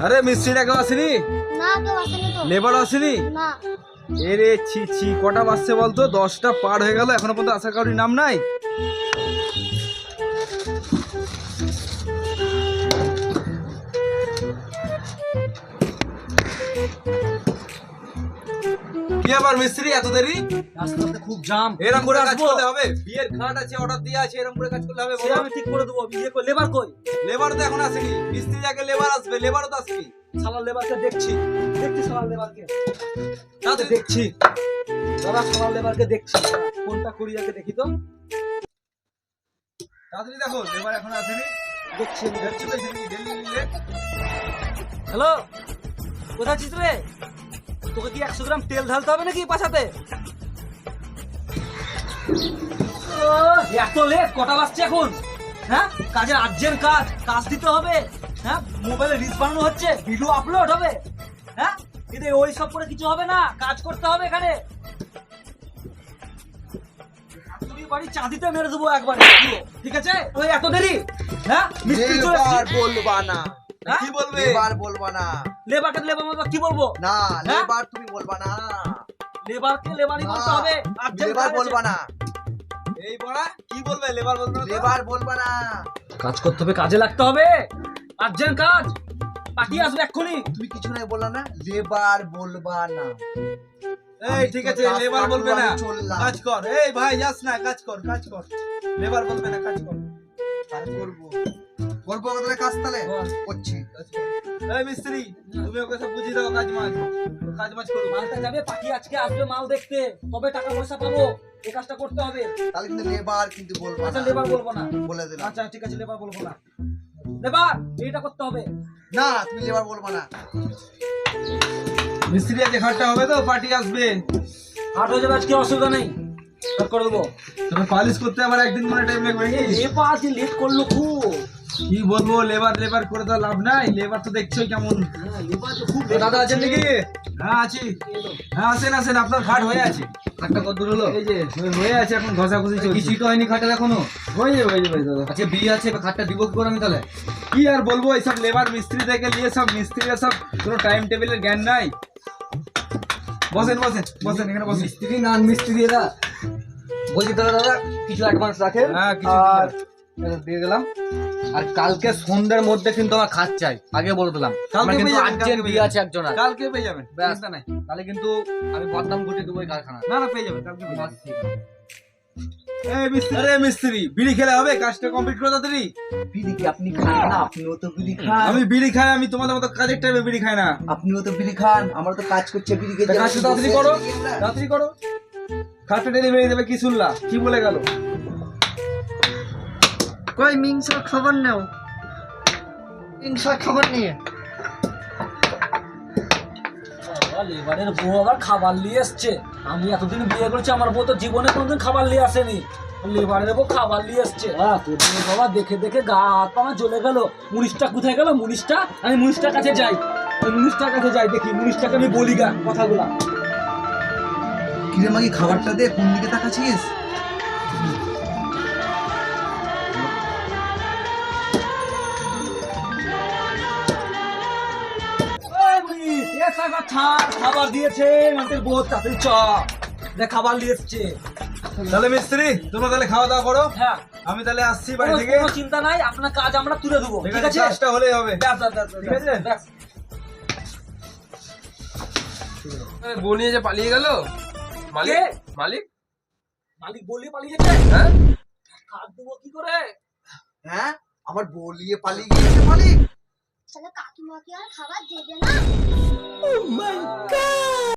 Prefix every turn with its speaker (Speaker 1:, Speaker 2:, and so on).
Speaker 1: আরে মিস্ত্রিটা কেউ আসেনি?
Speaker 2: না কেউ আসেনি তো।
Speaker 1: লেবার আসেনি?
Speaker 2: না।
Speaker 1: এরে ছি ছি, কটা বাজছে বলতো? 10টা পার হয়ে গেল, এখনো পর্যন্ত আসার কারোর নাম নাই। কি আবার মিস্ত্রি এত দেরি?
Speaker 3: রাস্তাতে খুব জাম।
Speaker 1: এরকম করে কাজ
Speaker 3: আসবো?
Speaker 1: করলে হবে? বিয়ের খাট আছে, অর্ডার দিয়ে আছে, এরকম করে কাজ করলে হবে?
Speaker 3: সে আমি ঠিক করে দেবো। বিয়ে করে লেবার কই?
Speaker 1: লেবার তো এখন আসেনি। মিস্ত্রি আগে লেবার আসবে, লেবারও তো আসেনি।
Speaker 3: শালার লেবারকে দেখছি শালার লেবারকে
Speaker 1: তাড়াতাড়ি
Speaker 3: দেখছি দাদা, শালার লেবারকে দেখছি। কোনটা করি আগে দেখি তো।
Speaker 1: তাড়াতাড়ি দেখো, লেবার এখন আসেনি।
Speaker 3: দেখছি আমি।
Speaker 1: দেখছি তো, এসে কি ডেলি লেট?
Speaker 3: হ্যালো, কোথায় আছিস রে? তোকে কি 100 গ্রাম তেল ঢালতে হবে নাকি পাছাতে? এত লেট, কটা বাজছে এখন? হ্যাঁ, কাজের আর্জেন্ট কাজ দিতে হবে। হ্যাঁ, মোবাইলে রিলস বানানো হচ্ছে, ভিডিও আপলোড হবে। হ্যাঁ, কিন্তু ওই সব করে কিছু হবে না, কাজ করতে হবে এখানে। তুই বাড়ি চাঁদিতে মেরে দেবো একবারে, ঠিক আছে? ওই এত দেরি? হ্যাঁ, মিস্ত্রি চলে
Speaker 4: লেবার
Speaker 3: এসেছে।
Speaker 4: বলবা না।
Speaker 3: হ্যাঁ?
Speaker 1: কি বলবে?
Speaker 4: লেবার বলবা না।
Speaker 3: লেবারকে লেবার কি বলবো?
Speaker 4: না,
Speaker 3: হ্যাঁ?
Speaker 4: লেবার তুমি বলবা না।
Speaker 3: লেবারকে লেবারই বলতে হবে। আর্জেন্ট
Speaker 4: লেবার
Speaker 3: কাজ আছে।
Speaker 4: বলবা না।
Speaker 1: এই বড়া কি বলবে? লেবার বলবে না তো?
Speaker 4: লেবার বলবা না।
Speaker 3: কাজ করতে হবে, কাজে লাগতে হবে। আর্জেন্ট কাজ, পাঠিয়ে আসবে এক্ষুনি।
Speaker 4: তুমি কিছু নাই বললা না, লেবার বলবা না।
Speaker 1: এই ঠিক আছে,
Speaker 4: আমি তো
Speaker 1: লেবার
Speaker 4: রাস্তা
Speaker 1: বলবে না,
Speaker 4: দিয়ে চললাম।
Speaker 1: কাজ কর। এই ভাই যাস না, কাজ কর কাজ কর। লেবার বলবে না, কাজ কর।
Speaker 4: কাজ করবো করবো তাহলে কাজ তাহলে
Speaker 1: কর।
Speaker 4: করছি।
Speaker 1: কাজ কর। এই মিস্ত্রি, তুমি ওকে সব বুঝিয়ে দাও কাজ মাছ করো।
Speaker 3: মালটা যাবে, পাঠিয়ে আজকে আসবে মাল দেখতে, তবে টাকা পয়সা পাবো। এই কাজটা করতে হবে।
Speaker 4: তাহলে কিন্তু লেবার কিন্তু বলবা
Speaker 3: আচ্ছা,
Speaker 4: না।
Speaker 3: লেবার বলবো না।
Speaker 4: বলে দিলাম।
Speaker 3: আচ্ছা ঠিক আছে, লেবার বলবো না। লেবার, এইটা করতে হবে।
Speaker 4: না, তুমি লেবার বলবা না।
Speaker 1: মিস্ত্রি আজকে খাটটা হবে তো, পার্টি আসবে।
Speaker 3: হাট হয়ে যাবে আজকে, অসুবিধা নেই, কাজ করে দেবো।
Speaker 1: তবে পালিশ করতে আবার একদিন মনে টাইম লাগবে নাকি?
Speaker 3: লেবার যে লেট করলো খুব।
Speaker 1: কি বলবো, লেবার করে তো লাভ নাই। লেবার তো দেখছোই কেমন।
Speaker 3: লেবার তো খুব
Speaker 1: দাদা আছেন নাকি? হ্যাঁ আছি। হ্যাঁ আসেন, আপনার খাট হয়ে আছে।
Speaker 4: খাটটা কত দূর হলো?
Speaker 1: এই যে হয়ে আছে, এখন ঘষাঘষি চলছে।
Speaker 4: কিছুই তো হয়নি খাটের এখনো।
Speaker 1: হয়ে যাবে দাদা।
Speaker 4: আচ্ছা, বিয়ে আছে, এবার খাটটা দিব কি করে আমি তাহলে?
Speaker 1: কি আর বলবো, এইসব লেবার মিস্ত্রি থেকে নিয়ে সব মিস্ত্রিরা সব কোনো টাইম টেবিলের জ্ঞান নাই। বসেন এখানে বসেন।
Speaker 4: মিস্ত্রি না মিস্ত্রি এরা। বলছি তাহলে দাদা কিছু অ্যাডভান্স রাখেন।
Speaker 1: হ্যাঁ, কিছু
Speaker 4: আর এটা দিয়ে গেলাম। আর কালকে সন্ধ্যার মধ্যে কিন্তু আমার খাট চাই, আগে বলে দিলাম।
Speaker 1: কালকে
Speaker 4: আমার কিন্তু
Speaker 1: পেয়ে যাবেন,
Speaker 4: আর্জেন্ট
Speaker 1: কালকে
Speaker 4: বিয়ে
Speaker 1: পেয়ে
Speaker 4: আছে একজন।
Speaker 1: কালকে পেয়ে যাবেন,
Speaker 4: ব্যাস।
Speaker 1: চিন্তা নাই।
Speaker 4: তাহলে কিন্তু আমি বদনাম ঘটিয়ে দেবো এই কারখানা।
Speaker 1: না পেয়ে যাবেন, কালকে পেয়ে যাবেন। আরে মিস্ত্রি, বিড়ি খেলে হবে? কাজটা কমপ্লিট করে তাড়াতাড়ি।
Speaker 4: বিড়ি কি আপনি খান না? আপনিও তো বিড়ি খান।
Speaker 1: আমি বিড়ি খাই, আমি তোমাদের মতো কাজের টাইমে বিড়ি খাই না।
Speaker 4: আপনিও তো বিড়ি খান, আমার তো কাজ করছে বিড়ি
Speaker 1: তা
Speaker 4: খেতে।
Speaker 1: কাজটা তাড়াতাড়ি করো, তাড়াতাড়ি করো। খাটটা ডেলিভারি দেবে কি শুনলা? কি বলে গেল?
Speaker 4: কই মিংসার খবর নাও। মিংসার খবর নিয়ে
Speaker 3: লেবারের বউ আবার খাবার নিয়ে এসছে। আমি এতদিন বিয়ে করেছি, আমার বউ তো জীবনে কোনোদিন খাবার নিয়ে আসেনি। লেবারের বউ খাবার নিয়ে এসছে। তোদের বাবা দেখে দেখে গা হাত পা আমার জ্বলে গেল। মুনিশটা কোথায় গেল? মুনিশটা, আমি মুনিশটার কাছে যাই। মুনিশটার কাছে যাই, দেখি মুনিশটাকে আমি বলি গা কথাগুলা।
Speaker 4: কিরে মাগি, খাবারটা দে। কোন দিকে তাকাচ্ছিস?
Speaker 3: খাবার দিয়েছে আমাদের বউ, তাড়াতাড়ি চ, দেখ খাবার নিয়ে এসছে।
Speaker 1: তাহলে মিস্ত্রি, তোমরা তাহলে খাওয়া দাওয়া করো।
Speaker 3: হ্যাঁ,
Speaker 1: আমি তাহলে আসছি বাড়ি থেকে।
Speaker 3: কোনো চিন্তা নাই, আপনার কাজ আমরা তুলে দেবো, ঠিক আছে?
Speaker 1: কাজটা হলেই হবে।
Speaker 3: ঠিক আছে।
Speaker 5: বউ নিয়ে যে পালিয়ে গেল মালিক।
Speaker 3: কে?
Speaker 5: মালিক
Speaker 3: মালিক বলিয়ে পালিয়েছে।
Speaker 5: হ্যাঁ,
Speaker 3: খাট দেবো কি করে?
Speaker 4: হ্যাঁ, আমার বলিয়ে পালিয়ে গিয়েছে মালিক।
Speaker 2: তাহলে কাকিমা কি আর খাবার দেবে না?